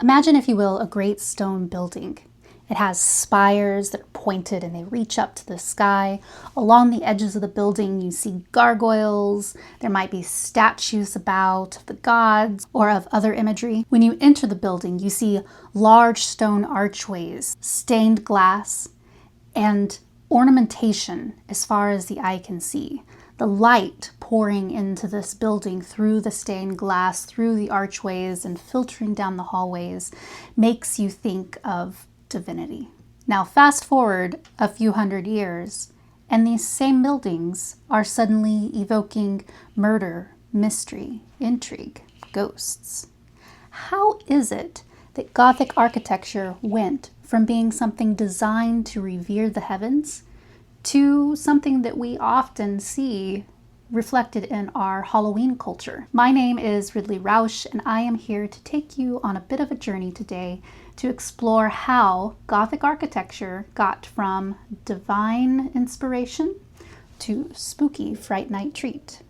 Imagine, if you will, a great stone building. It has spires that are pointed and they reach up to the sky. Along the edges of the building, you see gargoyles. There might be statues about of the gods or of other imagery. When you enter the building, you see large stone archways, stained glass, and ornamentation as far as the eye can see. The light pouring into this building through the stained glass, through the archways, and filtering down the hallways makes you think of divinity. Now fast forward a few hundred years, and these same buildings are suddenly evoking murder, mystery, intrigue, ghosts. How is it that Gothic architecture went from being something designed to revere the heavens to something that we often see reflected in our Halloween culture? My name is Ridley Rausch, and I am here to take you on a bit of a journey today to explore how Gothic architecture got from divine inspiration to spooky Fright Night treat.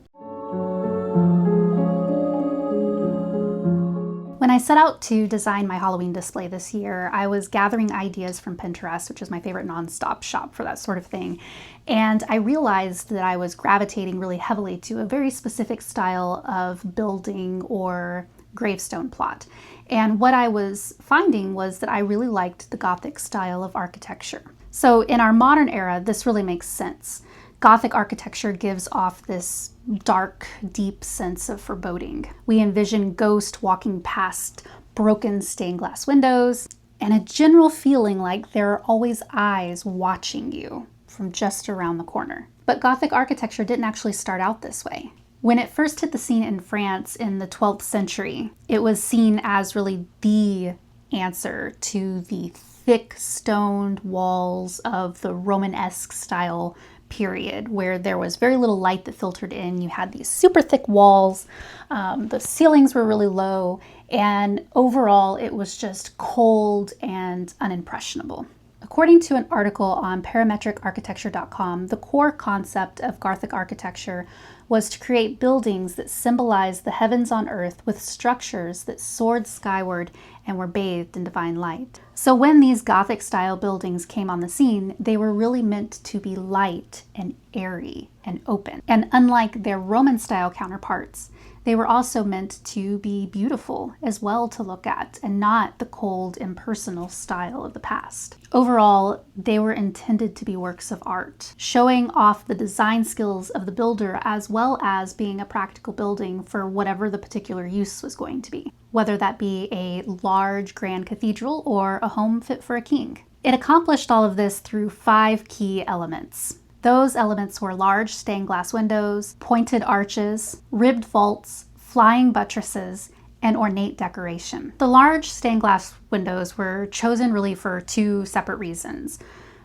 When I set out to design my Halloween display this year, I was gathering ideas from Pinterest, which is my favorite nonstop shop for that sort of thing. And I realized that I was gravitating really heavily to a very specific style of building or gravestone plot. And what I was finding was that I really liked the Gothic style of architecture. So in our modern era, this really makes sense. Gothic architecture gives off this dark, deep sense of foreboding. We envision ghosts walking past broken stained glass windows and a general feeling like there are always eyes watching you from just around the corner. But Gothic architecture didn't actually start out this way. When it first hit the scene in France in the 12th century, it was seen as really the answer to the thick stoned walls of the Romanesque style period, where there was very little light that filtered in. You had these super thick walls, the ceilings were really low, and overall it was just cold and unimpressionable. According to an article on parametricarchitecture.com, the core concept of Gothic architecture was to create buildings that symbolized the heavens on earth with structures that soared skyward and were bathed in divine light. So when these Gothic style buildings came on the scene, they were really meant to be light and airy and open. And unlike their Roman style counterparts, they were also meant to be beautiful as well to look at, and not the cold, impersonal style of the past. Overall, they were intended to be works of art, showing off the design skills of the builder as well as being a practical building for whatever the particular use was going to be, whether that be a large grand cathedral or a home fit for a king. It accomplished all of this through 5 key elements. Those elements were large stained glass windows, pointed arches, ribbed vaults, flying buttresses, and ornate decoration. The large stained glass windows were chosen really for 2 separate reasons.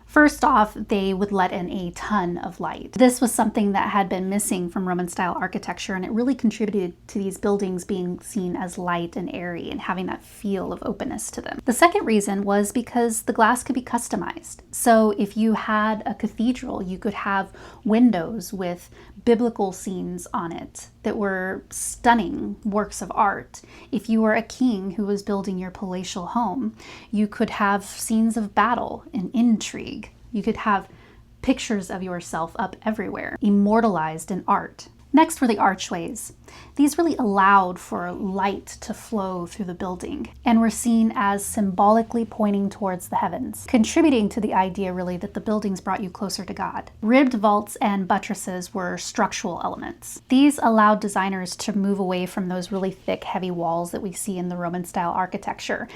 First off, they would let in a ton of light. This was something that had been missing from Roman style architecture, and it really contributed to these buildings being seen as light and airy and having that feel of openness to them. The second reason was because the glass could be customized. So if you had a cathedral, you could have windows with biblical scenes on it that were stunning works of art. If you were a king who was building your palatial home, you could have scenes of battle and intrigue. You could have pictures of yourself up everywhere, immortalized in art. Next were the archways. These really allowed for light to flow through the building and were seen as symbolically pointing towards the heavens, contributing to the idea really that the buildings brought you closer to God. Ribbed vaults and buttresses were structural elements. These allowed designers to move away from those really thick, heavy walls that we see in the Roman style architecture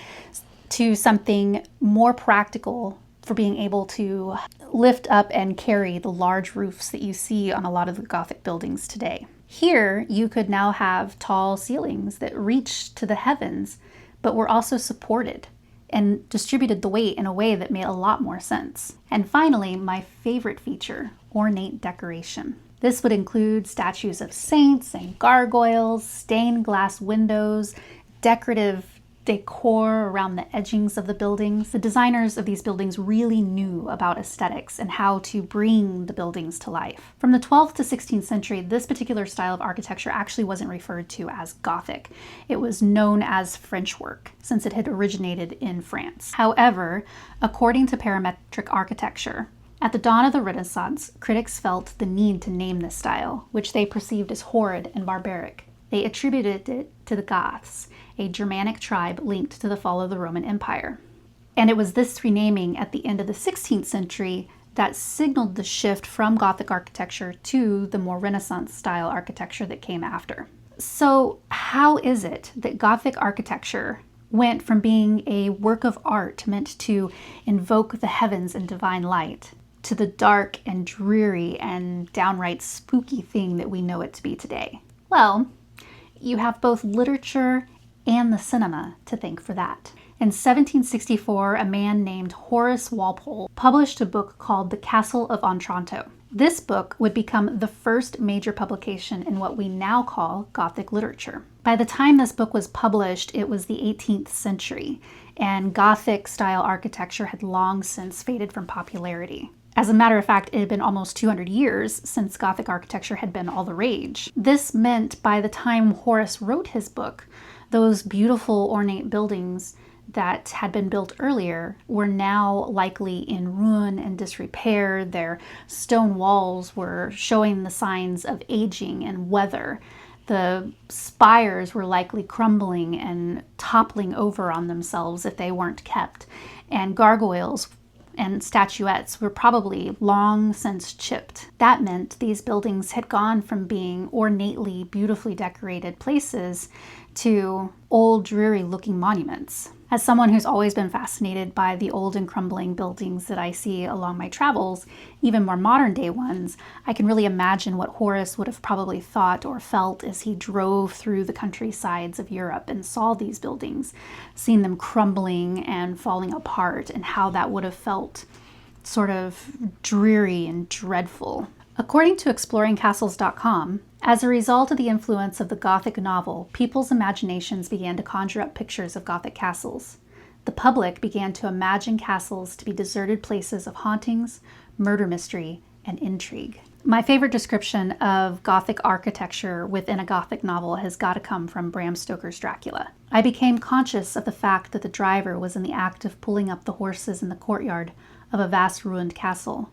to something more practical for being able to lift up and carry the large roofs that you see on a lot of the Gothic buildings today. Here, you could now have tall ceilings that reached to the heavens, but were also supported and distributed the weight in a way that made a lot more sense. And finally, my favorite feature, ornate decoration. This would include statues of saints and gargoyles, stained glass windows, decorative decor around the edgings of the buildings. The designers of these buildings really knew about aesthetics and how to bring the buildings to life. From the 12th to 16th century, this particular style of architecture actually wasn't referred to as Gothic. It was known as French work, since it had originated in France. However, according to Parametric architecture, at the dawn of the Renaissance, critics felt the need to name this style, which they perceived as horrid and barbaric. They attributed it to the Goths, a Germanic tribe linked to the fall of the Roman Empire. And it was this renaming at the end of the 16th century that signaled the shift from Gothic architecture to the more Renaissance-style architecture that came after. So how is it that Gothic architecture went from being a work of art meant to invoke the heavens and divine light to the dark and dreary and downright spooky thing that we know it to be today? Well, you have both literature and the cinema to thank for that. In 1764, a man named Horace Walpole published a book called The Castle of Otranto. This book would become the first major publication in what we now call Gothic literature. By the time this book was published, it was the 18th century, and Gothic-style architecture had long since faded from popularity. As a matter of fact, it had been almost 200 years since Gothic architecture had been all the rage. This meant by the time Horace wrote his book, those beautiful ornate buildings that had been built earlier were now likely in ruin and disrepair. Their stone walls were showing the signs of aging and weather. The spires were likely crumbling and toppling over on themselves if they weren't kept. And gargoyles and statuettes were probably long since chipped. That meant these buildings had gone from being ornately, beautifully decorated places to old, dreary-looking monuments. As someone who's always been fascinated by the old and crumbling buildings that I see along my travels, even more modern-day ones, I can really imagine what Horace would have probably thought or felt as he drove through the countrysides of Europe and saw these buildings, seeing them crumbling and falling apart, and how that would have felt sort of dreary and dreadful. According to exploringcastles.com, as a result of the influence of the Gothic novel, people's imaginations began to conjure up pictures of Gothic castles. The public began to imagine castles to be deserted places of hauntings, murder mystery, and intrigue. My favorite description of Gothic architecture within a Gothic novel has got to come from Bram Stoker's Dracula. I became conscious of the fact that the driver was in the act of pulling up the horses in the courtyard of a vast ruined castle,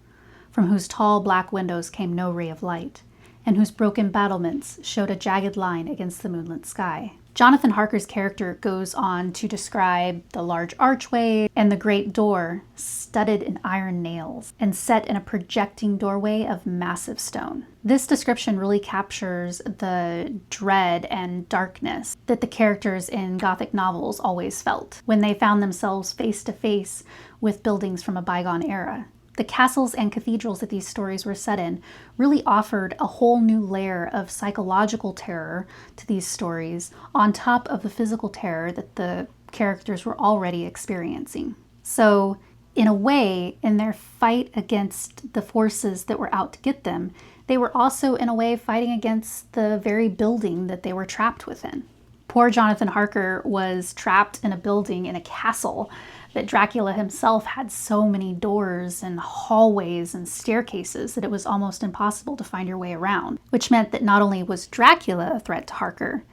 from whose tall black windows came no ray of light, and whose broken battlements showed a jagged line against the moonlit sky. Jonathan Harker's character goes on to describe the large archway and the great door studded in iron nails and set in a projecting doorway of massive stone. This description really captures the dread and darkness that the characters in Gothic novels always felt when they found themselves face to face with buildings from a bygone era. The castles and cathedrals that these stories were set in really offered a whole new layer of psychological terror to these stories on top of the physical terror that the characters were already experiencing. So, in a way, in their fight against the forces that were out to get them, they were also, in a way, fighting against the very building that they were trapped within. Poor Jonathan Harker was trapped in a building in a castle that Dracula himself had so many doors and hallways and staircases that it was almost impossible to find your way around, which meant that not only was Dracula a threat to Harker,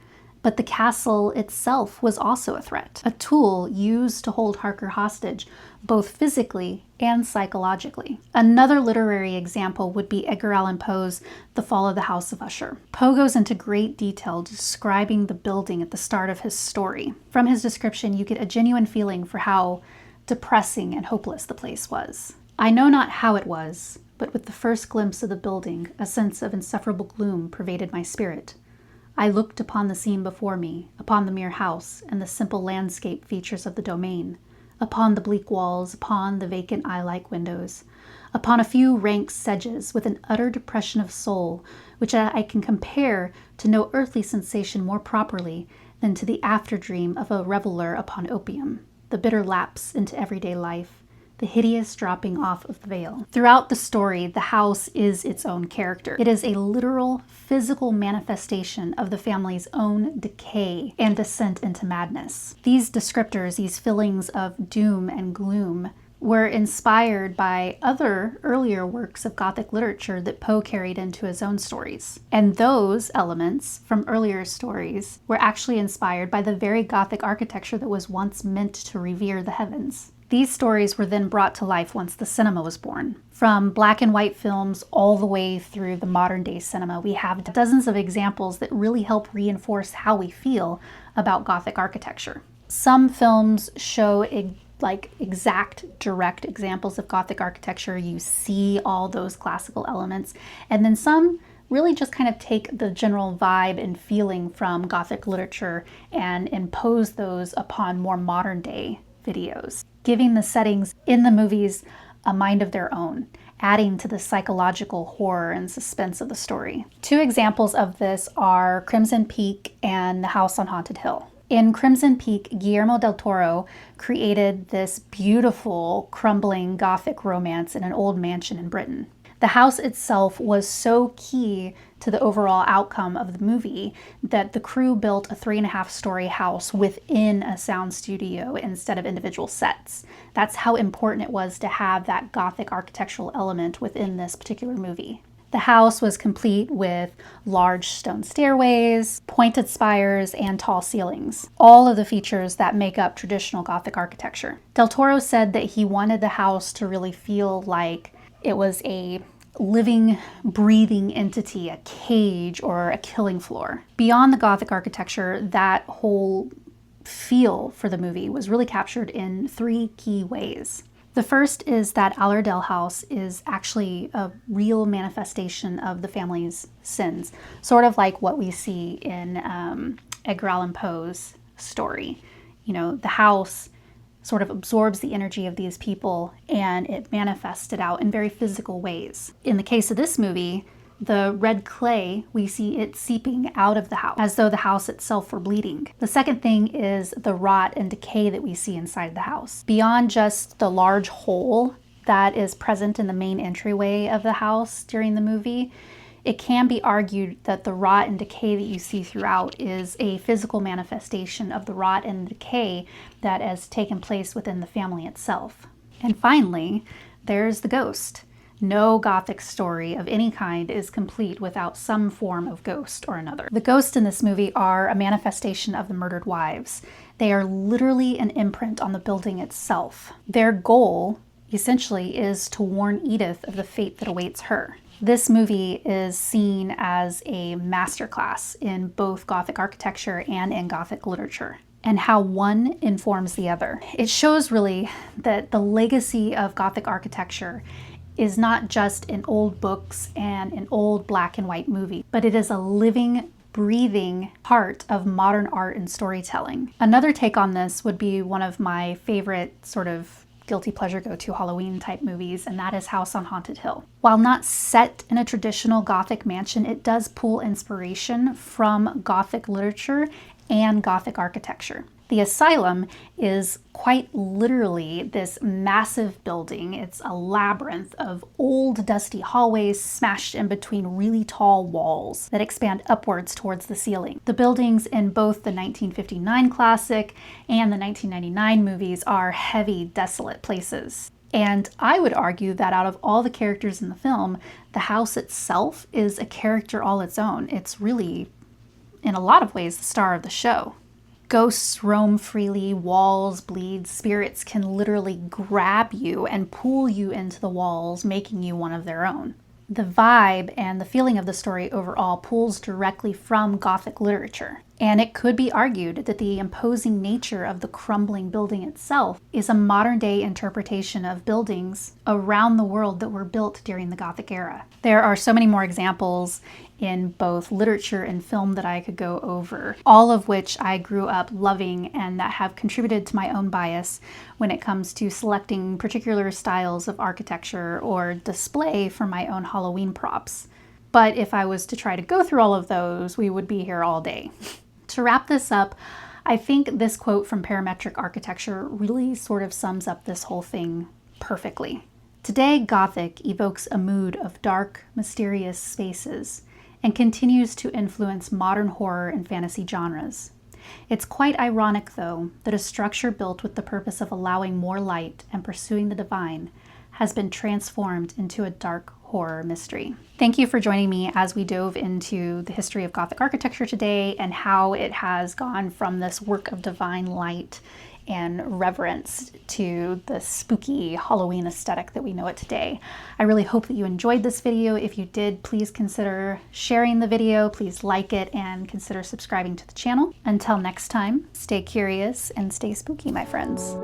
but the castle itself was also a threat, a tool used to hold Harker hostage, both physically and psychologically. Another literary example would be Edgar Allan Poe's The Fall of the House of Usher. Poe goes into great detail describing the building at the start of his story. From his description, you get a genuine feeling for how depressing and hopeless the place was. I know not how it was, but with the first glimpse of the building, a sense of insufferable gloom pervaded my spirit. I looked upon the scene before me, upon the mere house and the simple landscape features of the domain, upon the bleak walls, upon the vacant eye-like windows, upon a few rank sedges with an utter depression of soul, which I can compare to no earthly sensation more properly than to the after-dream of a reveler upon opium, the bitter lapse into everyday life, the hideous dropping off of the veil. Throughout the story, the house is its own character. It is a literal, physical manifestation of the family's own decay and descent into madness. These descriptors, these feelings of doom and gloom, were inspired by other earlier works of Gothic literature that Poe carried into his own stories. And those elements from earlier stories were actually inspired by the very Gothic architecture that was once meant to revere the heavens. These stories were then brought to life once the cinema was born. From black and white films all the way through the modern day cinema, we have dozens of examples that really help reinforce how we feel about Gothic architecture. Some films show exact direct examples of Gothic architecture. You see all those classical elements, and then some really just kind of take the general vibe and feeling from Gothic literature and impose those upon more modern day videos, giving the settings in the movies a mind of their own, adding to the psychological horror and suspense of the story. Two examples of this are Crimson Peak and The House on Haunted Hill. In Crimson Peak, Guillermo Del Toro created this beautiful, crumbling Gothic romance in an old mansion in Britain. The house itself was so key to the overall outcome of the movie that the crew built a 3.5-story house within a sound studio instead of individual sets. That's how important it was to have that Gothic architectural element within this particular movie. The house was complete with large stone stairways, pointed spires, and tall ceilings, all of the features that make up traditional Gothic architecture. Del Toro said that he wanted the house to really feel like it was a living, breathing entity, a cage or a killing floor. Beyond the Gothic architecture, that whole feel for the movie was really captured in 3 key ways. The first is that Allerdale House is actually a real manifestation of the family's sins, sort of like what we see in Edgar Allan Poe's story. You know, the house sort of absorbs the energy of these people and it manifests it out in very physical ways. In the case of this movie, the red clay, we see it seeping out of the house as though the house itself were bleeding. The second thing is the rot and decay that we see inside the house. Beyond just the large hole that is present in the main entryway of the house during the movie, it can be argued that the rot and decay that you see throughout is a physical manifestation of the rot and decay that has taken place within the family itself. And finally, there's the ghost. No Gothic story of any kind is complete without some form of ghost or another. The ghosts in this movie are a manifestation of the murdered wives. They are literally an imprint on the building itself. Their goal, essentially, is to warn Edith of the fate that awaits her. This movie is seen as a masterclass in both Gothic architecture and in Gothic literature, and how one informs the other. It shows really that the legacy of Gothic architecture is not just in old books and in old black and white movies, but it is a living, breathing part of modern art and storytelling. Another take on this would be one of my favorite sort of guilty pleasure go-to Halloween type movies, and that is House on Haunted Hill. While not set in a traditional Gothic mansion, it does pull inspiration from Gothic literature and Gothic architecture. The asylum is quite literally this massive building. It's a labyrinth of old dusty hallways smashed in between really tall walls that expand upwards towards the ceiling. The buildings in both the 1959 classic and the 1999 movies are heavy, desolate places. And I would argue that out of all the characters in the film, the house itself is a character all its own. It's really, in a lot of ways, the star of the show. Ghosts roam freely, walls bleed, spirits can literally grab you and pull you into the walls, making you one of their own. The vibe and the feeling of the story overall pulls directly from Gothic literature. And it could be argued that the imposing nature of the crumbling building itself is a modern-day interpretation of buildings around the world that were built during the Gothic era. There are so many more examples in both literature and film that I could go over, all of which I grew up loving and that have contributed to my own bias when it comes to selecting particular styles of architecture or display for my own Halloween props. But if I was to try to go through all of those, we would be here all day. To wrap this up, I think this quote from Parametric Architecture really sort of sums up this whole thing perfectly. Today, Gothic evokes a mood of dark, mysterious spaces and continues to influence modern horror and fantasy genres. It's quite ironic, though, that a structure built with the purpose of allowing more light and pursuing the divine has been transformed into a dark horror mystery. Thank you for joining me as we dove into the history of Gothic architecture today and how it has gone from this work of divine light and reverence to the spooky Halloween aesthetic that we know it today. I really hope that you enjoyed this video. If you did, please consider sharing the video, please like it, and consider subscribing to the channel. Until next time, stay curious and stay spooky, my friends.